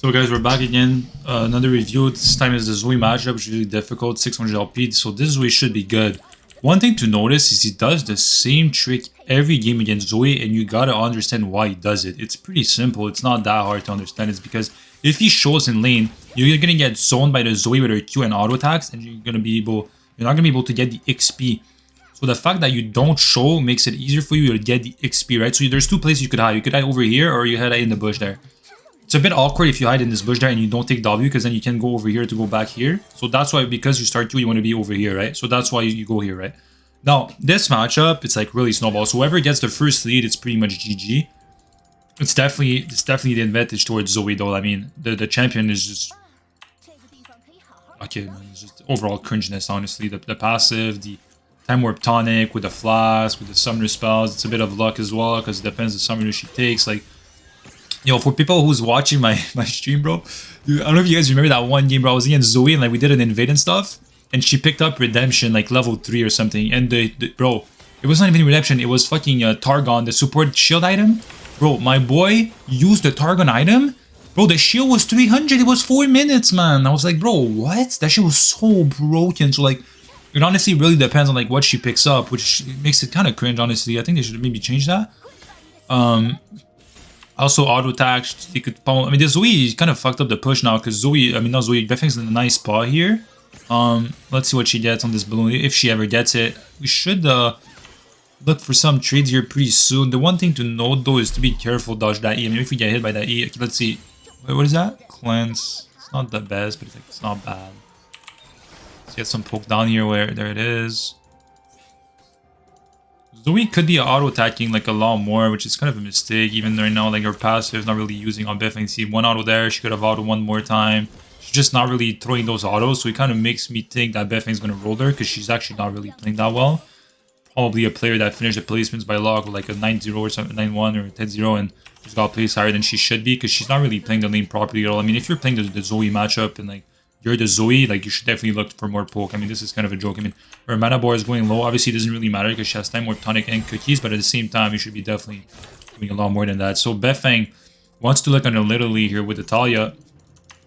So guys, we're back again. Another review. This time is the Zoe matchup, which is really difficult, 600 LP. So this Zoe should be good. One thing to notice is he does the same trick every game against Zoe, and you gotta understand why he does it. It's pretty simple. It's not that hard to understand. It's because if he shows in lane, you're gonna get zoned by the Zoe with her Q and auto attacks, and you're not gonna be able to get the XP. So the fact that you don't show makes it easier for you to get the XP, right? So there's two places you could hide. You could hide over here, or you hide in the bush there. It's a bit awkward if you hide in this bush there and you don't take W, because then you can go over here to go back here. So that's why, because you start 2, you want to be over here, right? So that's why you go here, right? Now, this matchup, it's like really snowball. So whoever gets the first lead, it's pretty much GG. It's definitely the advantage towards Zoe, though. I mean, the champion is just... Okay, man, it's just overall cringeness, honestly. The passive, the time warp tonic with the flask, with the summoner spells. It's a bit of luck as well, because it depends on the summoner she takes. Like, yo, for people who's watching my stream, bro, dude, I don't know if you guys remember that one game, bro. I was against Zoe and like we did an invade and stuff, and she picked up redemption like level 3 or something. And bro, it was not even redemption. It was fucking Targon, the support shield item. Bro, my boy used the Targon item. Bro, the shield was 300. It was 4 minutes, man. I was like, bro, what? That shit was so broken. So like, it honestly really depends on like what she picks up, which makes it kind of cringe. Honestly, I think they should maybe change that. Also, auto attacks, he could pummel. I mean, this Zoe kind of fucked up the push now, because Zoe, I mean, not Zoe, Beifeng's in a nice spot here. Let's see what she gets on this balloon, if she ever gets it. We should look for some trades here pretty soon. The one thing to note, though, is to be careful, dodge that E. I mean, if we get hit by that E, okay, let's see. Wait, what is that? Cleanse. It's not the best, but it's not bad. Let's get some poke down here where, there it is. Zoe could be auto-attacking like a lot more, which is kind of a mistake. Even right now, like her passive is not really using on Beifeng. See, one auto there, she could have auto one more time. She's just not really throwing those autos, so it kind of makes me think that Beifeng's going to roll her, because she's actually not really playing that well. Probably a player that finished the placements by log like a 9-0 or something, 9-1 or 10-0, and she's got placed higher than she should be, because she's not really playing the lane properly at all. I mean, if you're playing the Zoe matchup and like you're the Zoe, like you should definitely look for more poke. I mean, this is kind of a joke. I mean, her mana bar is going low. Obviously, it doesn't really matter because she has time warp tonic and cookies, but at the same time, you should be definitely doing a lot more than that. So Beifeng wants to look on a little lead here with Italia.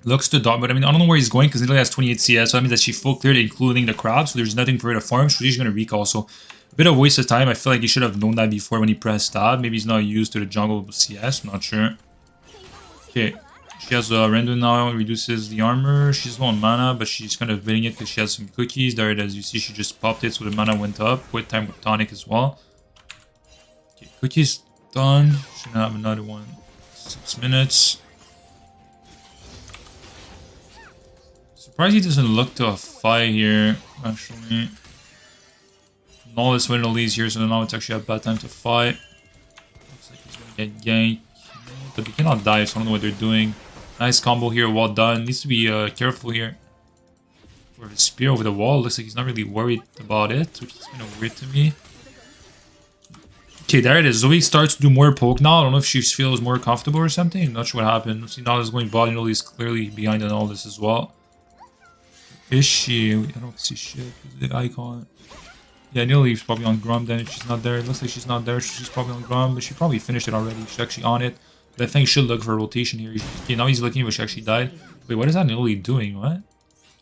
Looks to dot, but I mean, I don't know where he's going because he only has 28 CS, so that means that she full cleared, including the crab, so there's nothing for her to farm, so she's going to recall. So a bit of waste of time. I feel like he should have known that before when he pressed tab. Maybe he's not used to the jungle CS, I'm not sure. Okay. She has a random now, reduces the armor. She's low on mana, but she's kind of bidding it because she has some cookies. There it is. You see, she just popped it, so the mana went up. With time with tonic as well. Okay, cookies done. Should have another one. 6 minutes. Surprised he doesn't look to a fight here, actually. Knowledge winner leads here, so now it's actually a bad time to fight. Looks like he's gonna get ganked. But he cannot die, so I don't know what they're doing. Nice combo here, well done. Needs to be careful here. For his spear over the wall, looks like he's not really worried about it, which is kind of weird to me. Okay, there it is. Zoe starts to do more poke now. I don't know if she feels more comfortable or something. I'm not sure what happened. See, now he's going bot, and he's clearly behind on all this as well. Is she? I don't see shit. The icon. Yeah, Neely's probably on Grum then if she's not there. It looks like she's not there, so she's probably on Grum, but she probably finished it already. She's actually on it. But I think should look for rotation here. Okay, now he's looking, but she actually died. Wait, what is that Neely doing? What?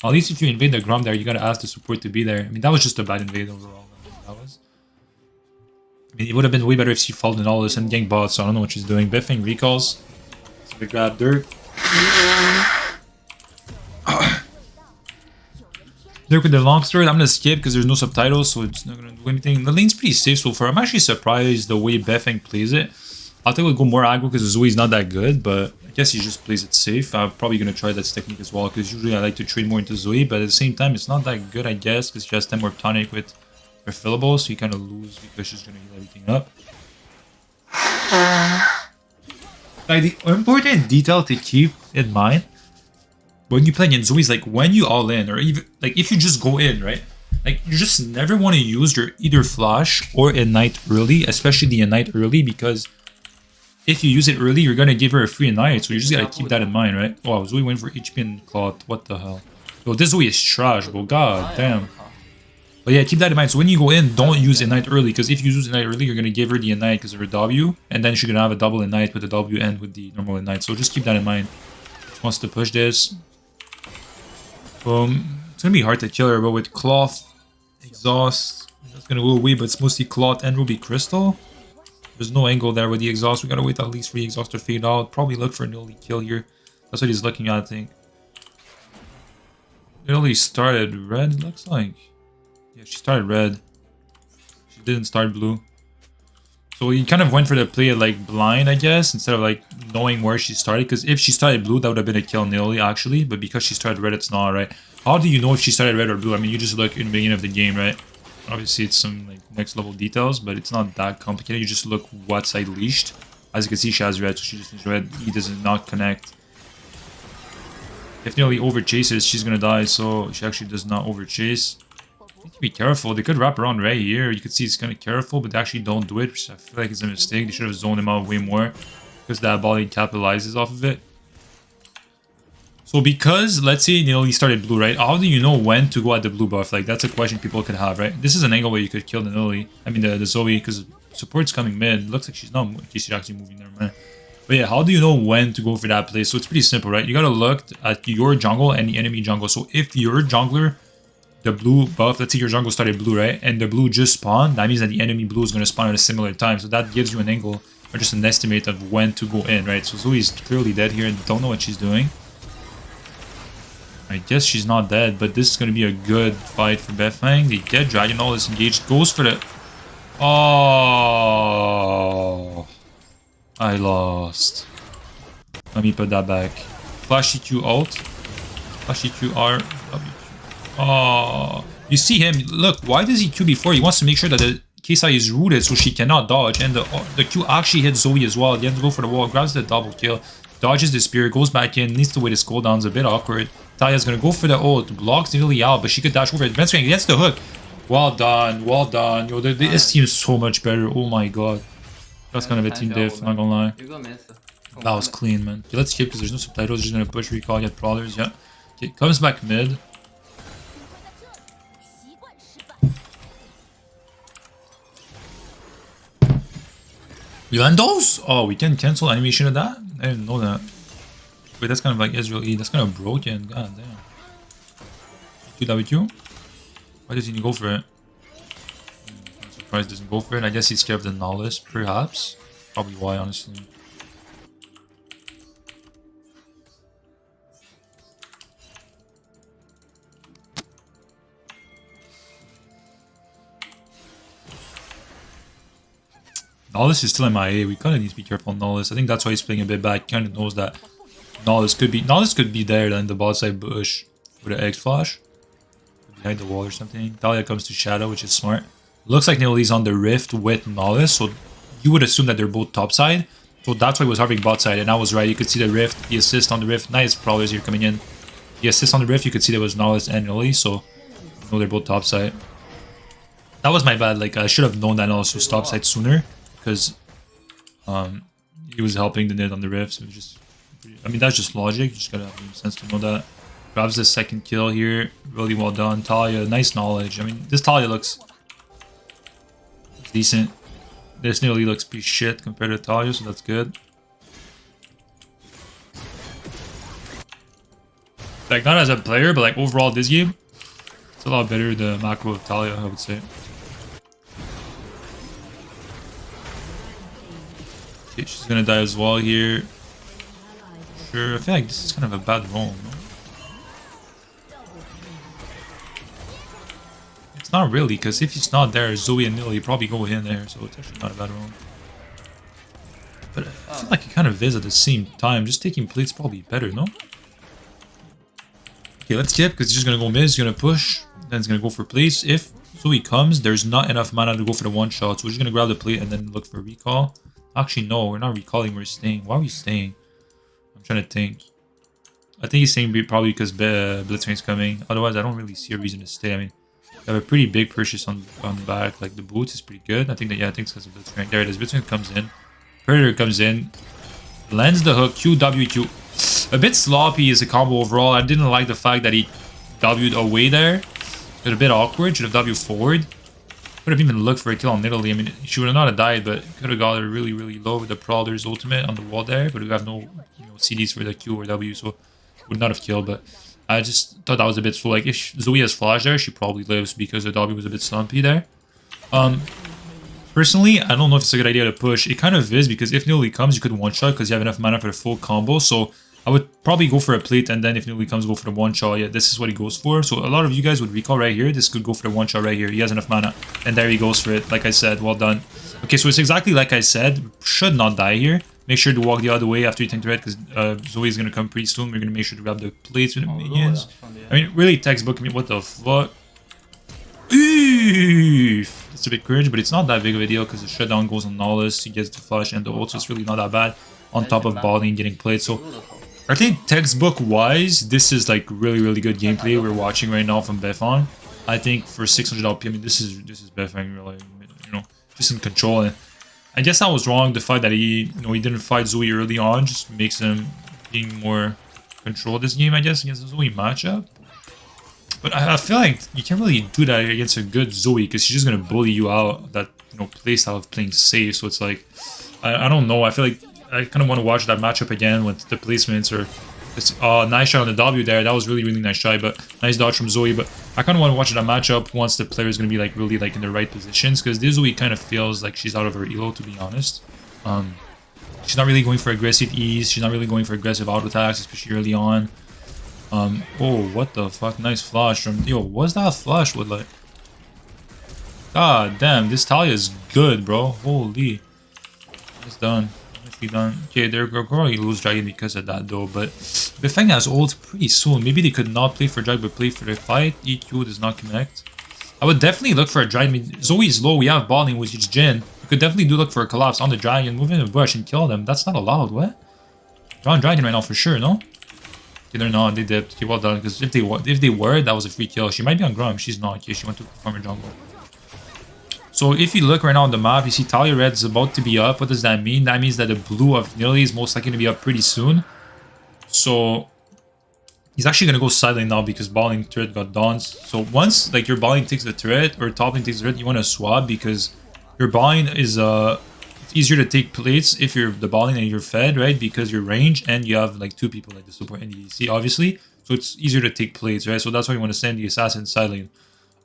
At least if you invade the Grum there, you gotta ask the support to be there. I mean, that was just a bad invade overall. That was. I mean, it would have been way better if she followed in all this and ganked bots, so I don't know what she's doing. Beifeng recalls. So they grab dirt. Dirk with the long sword. I'm gonna skip because there's no subtitles, so it's not gonna do anything. The lane's pretty safe so far. I'm actually surprised the way Beifeng plays it. I think we'll go more aggro because Zoe's not that good, but I guess he just plays it safe. I'm probably gonna try that technique as well because usually I like to trade more into Zoe, but at the same time, it's not that good, I guess, because she has 10 more tonic with her fillable, so you kind of lose because she's gonna heal everything up. Like, the important detail to keep in mind when you play against Zoe is like when you all in, or even like if you just go in, right? Like you just never want to use your either flash or ignite early, especially the ignite early, because if you use it early, you're gonna give her a free ignite, so you just gotta keep that in mind, right? Wow, Zoe went for HP and cloth. What the hell? Yo, this Zoe is trash, bro. God damn. But yeah, keep that in mind. So when you go in, don't use ignite early, because if you use ignite early, you're gonna give her the ignite because of her W, and then she's gonna have a double ignite with the W and with the normal ignite. So just keep that in mind. Wants to push this. Boom. It's gonna be hard to kill her, but with cloth, exhaust, that's gonna go away, but it's mostly cloth and ruby crystal. There's no angle there with the exhaust. We gotta wait at least for the exhaust to fade out. Probably look for an early kill here. That's what he's looking at, I think. It only started red, it looks like. Yeah, she started red. She didn't start blue. So he kind of went for the play like blind, I guess, instead of like knowing where she started. Because if she started blue, that would have been a kill nearly, actually. But because she started red, it's not, right? How do you know if she started red or blue? I mean, you just look in the beginning of the game, right? Obviously, it's some like next level details, but it's not that complicated. You just look what side leashed. As you can see, she has red, so she just needs red. He does not connect. If nearly over chases, she's gonna die, so she actually does not over chase. Need to be careful. They could wrap around right here. You can see it's kind of careful, but they actually don't do it, which I feel like it's a mistake. They should have zoned him out way more because that body capitalizes off of it. So because, let's say Nearly started blue, right? How do you know when to go at the blue buff? Like, that's a question people could have, right? This is an angle where you could kill the Nearly. I mean, the Zoe, because support's coming mid. Looks like she's not. She's actually moving there, man. But yeah, how do you know when to go for that play? So it's pretty simple, right? You gotta look at your jungle and the enemy jungle. So if your jungler, the blue buff, let's say your jungle started blue, right? And the blue just spawned, that means that the enemy blue is gonna spawn at a similar time. So that gives you an angle or just an estimate of when to go in, right? So Zoe's clearly dead here and don't know what she's doing. I guess she's not dead, but this is gonna be a good fight for Beifeng. They get Dragon Ball is engaged, goes for the... Oh, I lost. Let me put that back. Flash EQ ult. Flash EQ R. W. Oh, you see him. Look, why does he Q before? He wants to make sure that the Kesai is rooted so she cannot dodge. And the Q actually hits Zoe as well. He has to go for the wall, grabs the double kill, dodges the spear, goes back in, needs to wait his cooldowns, a bit awkward. Talia's gonna go for the ult, blocks Lily out, but she could dash over it. Advanced rank against the hook. Well done, well done. Yo, this team is so much better. Oh my god. That's kind of a team diff, not gonna lie. That was clean, man. Okay, let's skip because there's no subtitles. Just gonna push recall, get brawlers, yeah. Okay, comes back mid. We land those? Oh, we can cancel animation of that? I didn't know that. Wait, that's kind of like Israel E. That's kind of broken. God damn. QWQ? Why does he go for it? I'm surprised he doesn't go for it. I guess he's scared of the Nihilus, perhaps. Probably why, honestly. Nihilus is still in my A. We kind of need to be careful on Nihilus. I think that's why he's playing a bit back. He kind of knows that Nihilus could be there than the bot side bush with an X flash. Behind the wall or something. Talia comes to Shadow, which is smart. Looks like Neoli's on the Rift with Nihilus, so you would assume that they're both top side. So that's why he was harving bot side, and I was right. You could see the Rift, the assist on the Rift. Nice Prowlers here coming in. The assist on the Rift, you could see there was Nihilus and Neoli, so you know they're both top side. That was my bad. Like, I should have known that Nihilus was top side sooner, because he was helping the Nid on the Rift. So it was just, I mean, that's just logic. You just gotta have sense to know that. Grabs the second kill here. Really well done. Talia, nice knowledge. I mean, this Talia looks decent. This nearly looks pretty shit compared to Talia, so that's good. Like, not as a player, but like overall this game, it's a lot better the macro of Talia, I would say. Okay, she's gonna die as well here. Sure, I feel like this is kind of a bad roll, no? It's not really, because if he's not there, Zoe and Nilly probably go in there, so it's actually not a bad roll. But I feel like it kind of is at the same time. Just taking plates probably better, no? Okay, let's skip, because he's just gonna go mid, he's gonna push, then he's gonna go for plates. If Zoe comes, there's not enough mana to go for the one shot, so we're just gonna grab the plate and then look for recall. Actually, no, we're not recalling, we're staying. Why are we staying? I'm trying to think. I think he's staying probably because Blitzwing's coming. Otherwise, I don't really see a reason to stay. I mean, we have a pretty big purchase on the back. Like, the boots is pretty good. I think that, yeah, I think it's because of Blitzwing. There it is. Blitzwing comes in. Predator comes in. Lands the hook. QWQ. A bit sloppy is a combo overall. I didn't like the fact that he W'd away there. It was a bit awkward. Should have W forward. Could have even looked for a kill on Italy. I mean, she would have not have died, but could have got her really, really low with the Prowler's ultimate on the wall there. But we have no, CDs for the Q or W, so would not have killed. But I just thought that was a bit slow. Like, if Zoe has flash there, she probably lives because the W was a bit slumpy there. Personally, I don't know if it's a good idea to push. It kind of is, because if Nilly comes, you could one-shot because you have enough mana for the full combo. So I would probably go for a plate, and then if Nilly comes, go for the one-shot. Yeah, this is what he goes for. So a lot of you guys would recall right here. This could go for the one-shot right here. He has enough mana. And there he goes for it. Like I said, well done. Okay, so it's exactly like I said. Should not die here. Make sure to walk the other way after you tank the red, because Zoe's going to come pretty soon. We're going to make sure to grab the plates with the minions. I mean, really textbook. I mean, what the fuck? Oof. It's a bit cringe, but it's not that big of a deal because the shutdown goes on Nolus. He gets the flash and the ult, so it's really not that bad. On top of balling, getting played. So I think textbook-wise, this is like really good gameplay we're watching right now from Beifeng. I think for 600 LP, I mean, this is Beifeng really, you know, just in control. And I guess I was wrong. The fact that he didn't fight Zoe early on just makes him being more control this game, I guess, against the Zoe matchup. But I feel like you can't really do that against a good Zoe, because she's just gonna bully you out that playstyle of playing safe. So it's like I don't know. I feel like I kind of want to watch that matchup again with the placements or this nice shot on the W there. That was really nice try, but nice dodge from Zoe. But I kind of want to watch that matchup once the player is gonna be like really like in the right positions, because this Zoe kind of feels like she's out of her elo, to be honest. She's not really going for aggressive E's. She's not really going for aggressive auto attacks, especially early on. Oh, what the fuck? Nice flash from... Yo, what's that flash with, like? God damn, this Talia is good, bro. Holy. It's done. Nicely done. Okay, they're probably lose Dragon because of that, though, but Beifeng has ult pretty soon. Maybe they could not play for Dragon, but play for the fight. EQ does not connect. I would definitely look for a Dragon. I mean, Zoe's low. We have balling with each Jin. You could definitely do look for a collapse on the Dragon. Move in the bush and kill them. That's not allowed. What? They're on Dragon right now for sure, no? Okay, they're not. They dipped. Okay, well done. Because if they were, that was a free kill. She might be on Grum. She's not. Okay, she went to farm her jungle. So if you look right now on the map, you see Talia Red is about to be up. What does that mean? That means that the blue of Nilly is most likely to be up pretty soon. So he's actually going to go silent now because balling turret got dawns. So once like your balling takes the turret or top lane takes the turret, you want to swap because your balling is it's easier to take plates if you're the balling and you're fed, right? Because you're range and you have like two people like the support and the DC, obviously. So it's easier to take plates, right? So that's why you want to send the assassin side lane.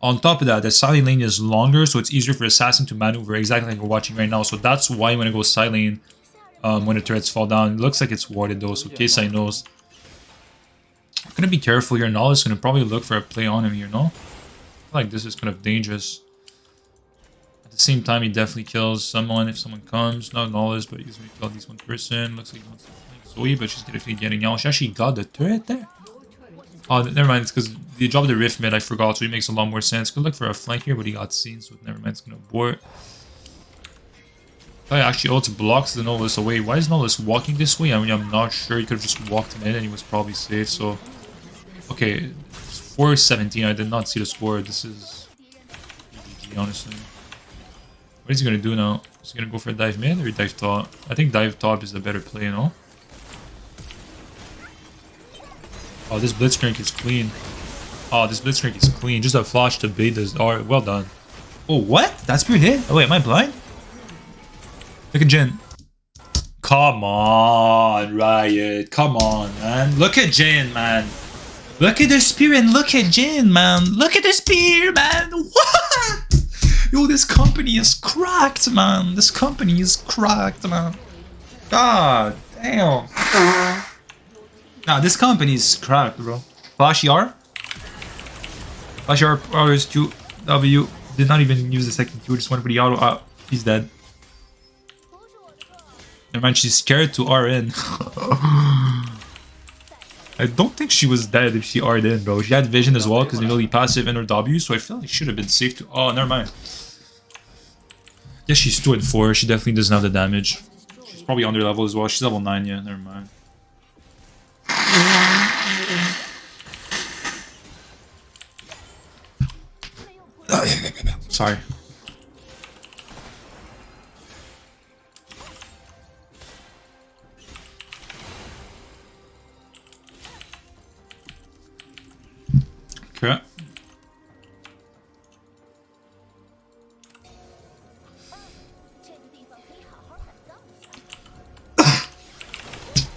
On top of that, the side lane is longer, so it's easier for assassin to maneuver exactly like we're watching right now. So that's why you want to go side lane when the turrets fall down. It looks like it's warded though, so K-Side knows. I'm gonna be careful here. Nala is gonna probably look for a play on him here, no? I feel like this is kind of dangerous. At the same time, he definitely kills someone if someone comes. Not Nala, but he's gonna kill at least one person. Looks like he wants to flank Zoe, but she's definitely getting out. She actually got the turret there. Oh, never mind. It's because they dropped the rift mid. I forgot, so it makes a lot more sense. Could look for a flank here, but he got seen, so never mind. It's gonna abort. Oh, yeah, actually, also blocks the Nolus away. Why is Nolus walking this way? I mean, I'm not sure. He could have just walked him in, and he was probably safe. So, okay, 4-17. I did not see the score. This is GG, honestly. What is he gonna do now? Is he gonna go for a dive mid or dive top? I think dive top is the better play, no? Oh, this Blitzcrank is clean. Oh, this Blitzcrank is clean. Just a flash to bait this. Alright, well done. Oh, what? That's pure hit? Oh, wait, am I blind? Look at Jin. Come on, Riot. Come on, man. Look at Jin, man. Look at the spear and look at Jin, man. Look at the spear, man. What? Yo, this company is cracked, man. This company is cracked, man. God damn. Nah, this company is cracked, bro. Flashy R? Flashy R powers Q W. Did not even use the second Q, just went for the auto. Ah, he's dead. Never mind, she's scared to RN. I don't think she was dead if she R'd in, bro. She had vision as well because they know the passive in her W, so I feel like she should have been safe to. Oh, never mind. Yeah, she's 2 and 4. She definitely doesn't have the damage. She's probably under level as well. She's level 9, yeah, never mind. Sorry. Okay.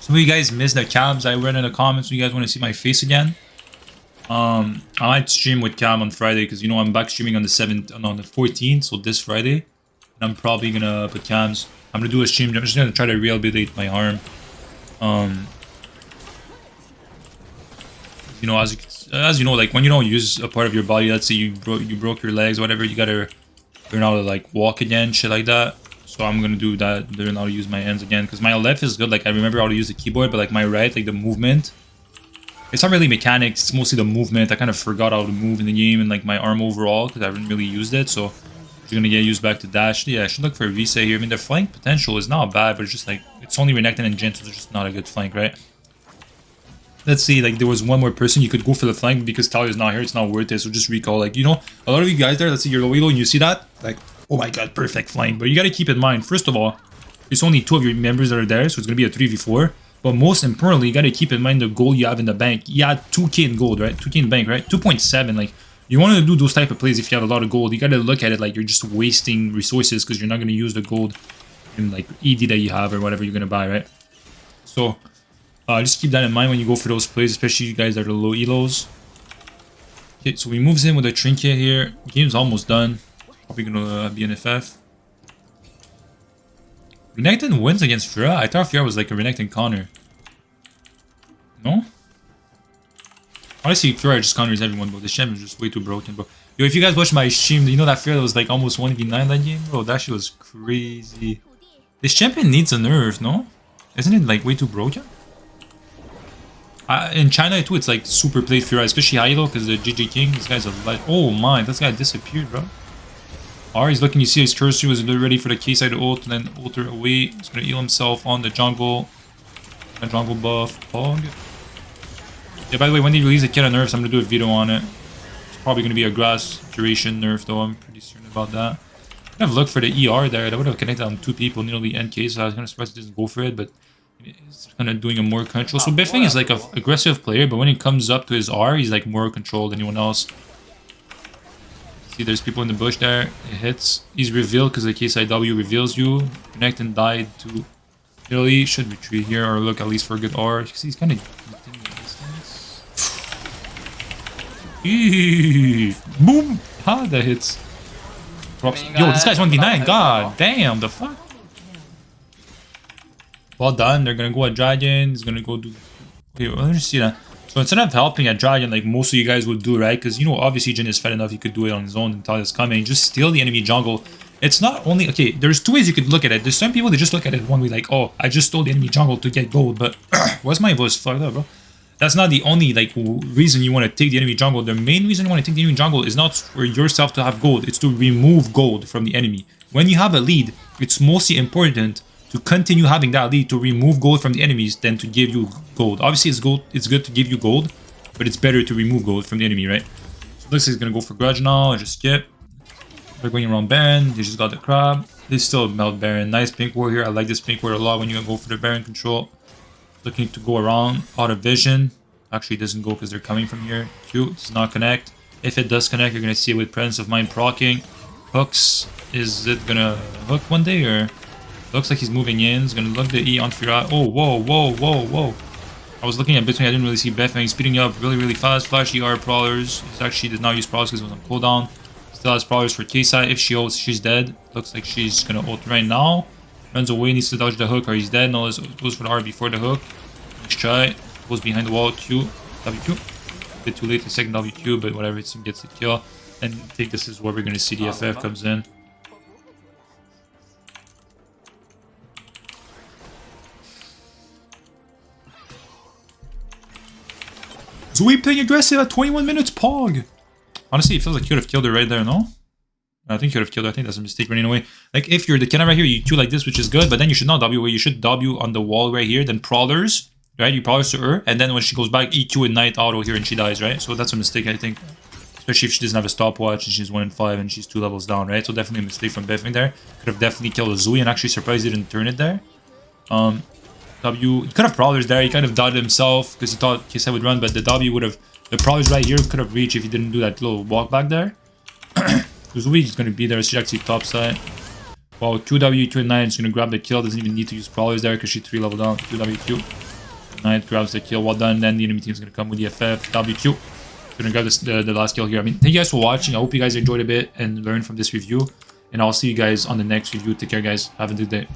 Some of you guys missed the cabs. I read in the comments. You guys want to see my face again? I might stream with Cam on Friday because you know I'm back streaming on the 7th, on the 14th, so this Friday. And I'm probably gonna put Cams. I'm gonna do a stream. I'm just gonna try to rehabilitate my arm. You know, as you know, like when you don't use a part of your body, let's say you broke your legs, or whatever, you gotta learn how to like walk again, shit like that. So I'm gonna do that, learn how to use my hands again, because my left is good. Like I remember how to use the keyboard, but like my right, like the movement, it's not really mechanics. It's mostly the movement. I kind of forgot how to move in the game and like my arm overall because I haven't really used it. So you're gonna get used back to dash. Yeah, I should look for a reset here. I mean, the flank potential is not bad, but it's just like it's only Renekton and Jhin, so it's just not a good flank, right? Let's see, like there was one more person you could go for the flank because Talia's not here. It's not worth it. So just recall, like, you know, a lot of you guys there, let's say you're low elo and you see that, like, oh my god, perfect flank. But you gotta keep in mind, first of all, there's only 2 of your members that are there, so it's gonna be a 3v4. But most importantly, you gotta keep in mind the gold you have in the bank. You had 2k in gold, right? 2k in the bank, right? 2.7. Like, you want to do those type of plays if you have a lot of gold. You gotta look at it like you're just wasting resources because you're not gonna use the gold in like ED that you have or whatever you're gonna buy, right? So just keep that in mind when you go for those plays, especially you guys that are low elos. Okay, so we moves in with a trinket here. Game's almost done. Probably gonna be an FF. Renekton wins against Fira? I thought Fira was like a Renekton Connor. No? Honestly, Fira just counters everyone, bro. The champ is just way too broken, bro. Yo, if you guys watch my stream, you know that Fira was like almost 1v9 that game? Bro, that shit was crazy. This champion needs a nerf, no? Isn't it like way too broken? In China too, it's like super played Fira, especially high elo because the GG King. This guy's a light. Oh my, this guy disappeared, bro. He's looking, you see his cursor was ready for the K-side ult, and then ult her away. He's gonna heal himself on the jungle. A jungle buff. Pog. Yeah, by the way, when they release the Qiyana nerfs, I'm gonna do a video on it. It's probably gonna be a grass duration nerf though, I'm pretty certain about that. I have looked for the ER there. That would have connected on 2 people, nearly NK, so I was kind of surprised it doesn't go for it, but it's kind of doing a more control. So Beifeng is like an aggressive player, but when it comes up to his R, he's like more controlled than anyone else. See, there's people in the bush there. It hits. He's revealed because the KSIW reveals you. Renekton died to Billy. Should retreat here or look at least for a good R. He's kind of boom! Ha! That hits. Drops. Yo, this guy's 1v9. God damn, the fuck? Well done. They're gonna go at Dragon. He's gonna go do. Okay, well, let's see that. So instead of helping at Dragon, like most of you guys would do, right? Because, you know, obviously Jhin is fed enough, he could do it on his own until it's coming. Just steal the enemy jungle. It's not only... Okay, there's 2 ways you could look at it. There's some people that just look at it one way, like, oh, I just stole the enemy jungle to get gold. But what's my voice fucked up, bro? That's not the only, like, reason you want to take the enemy jungle. The main reason you want to take the enemy jungle is not for yourself to have gold. It's to remove gold from the enemy. When you have a lead, it's mostly important to continue having that lead to remove gold from the enemies than to give you gold. Obviously, it's good to give you gold, but it's better to remove gold from the enemy, right? So looks like he's gonna go for Grudge now, or just skip. They're going around Baron, they just got the crab. They still melt Baron. Nice pink ward here. I like this pink ward a lot when you go for the Baron control. Looking to go around, out of vision. Actually, it doesn't go because they're coming from here. Cute, does not connect. If it does connect, you're gonna see it with Presence of Mind proccing. Hooks, is it gonna hook one day or? Looks like he's moving in. He's gonna look the E on Fira. Oh, whoa, whoa, whoa, whoa. I was looking at Beifeng. I didn't really see Beifeng. He's speeding up really, really fast. Flash ER Prowlers. He actually did not use Prowlers because it was on cooldown. Still has Prowlers for K-side. If she ults, she's dead. Looks like she's gonna ult right now. Runs away, needs to dodge the hook or he's dead. No, goes for the R before the hook. Next try. Goes behind the wall. Q. WQ. A bit too late to second WQ, but whatever. It gets the kill. And I think this is where we're gonna see the FF comes in. Zoe playing aggressive at 21 minutes, Pog! Honestly, it feels like you could have killed her right there, no? I think you could have killed her. I think that's a mistake running away. Like, if you're the Qiyana right here, you Q like this, which is good, but then you should not W away. You should W on the wall right here, then Prowlers, right? You Prowlers to her, and then when she goes back, EQ Ignite auto here and she dies, right? So that's a mistake, I think. Especially if she doesn't have a stopwatch and she's 1 in 5 and she's 2 levels down, right? So definitely a mistake from Beifeng there. Could have definitely killed a Zoe and actually surprised he didn't turn it there. W, he could have Prowlers there, he kind of died himself because he thought KSI would run, but the W would have, the Prowlers right here could have reached if he didn't do that little walk back there. Because Zoe is going to be there, she's actually top side. Wow, 2W, 2 and 9 is going to grab the kill, doesn't even need to use Prowlers there because she's 3 level down, 2W2. Knight grabs the kill. Well done. Then the enemy team's gonna come with the FF. WQ. Gonna grab the last kill here. I mean, thank you guys for watching. I hope you guys enjoyed a bit and learned from this review. And I'll see you guys on the next review. Take care, guys. Have a good day.